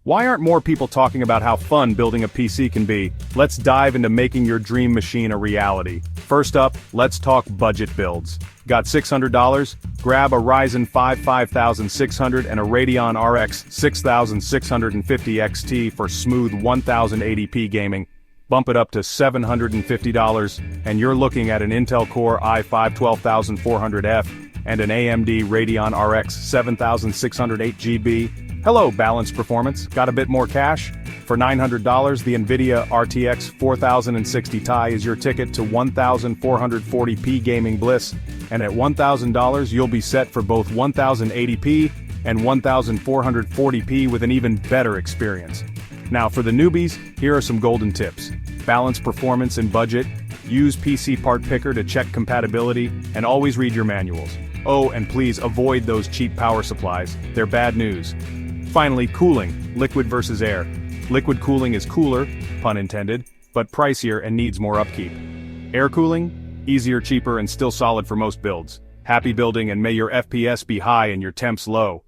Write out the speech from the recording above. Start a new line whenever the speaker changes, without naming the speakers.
Why aren't more people talking about how fun building a PC can be? Let's dive into making your dream machine a reality. First up, let's talk budget builds. Got $600? Grab a Ryzen 5 5600 and a Radeon RX 6650 XT for smooth 1080p gaming. Bump it up to $750, and you're looking at an Intel Core i5 12400F and an AMD Radeon RX 7608 GB. Hello, balanced performance. Got a bit more cash? For $900, the NVIDIA RTX 4060 Ti is your ticket to 1440p gaming bliss, and at $1,000 you'll be set for both 1080p and 1440p with an even better experience. Now for the newbies, here are some golden tips. Balance performance and budget, use PC Part Picker to check compatibility, and always read your manuals. Oh, and please avoid those cheap power supplies, they're bad news. Finally, cooling, liquid versus air. Liquid cooling is cooler, pun intended, but pricier and needs more upkeep. Air cooling? Easier, cheaper, and still solid for most builds. Happy building, and may your FPS be high and your temps low.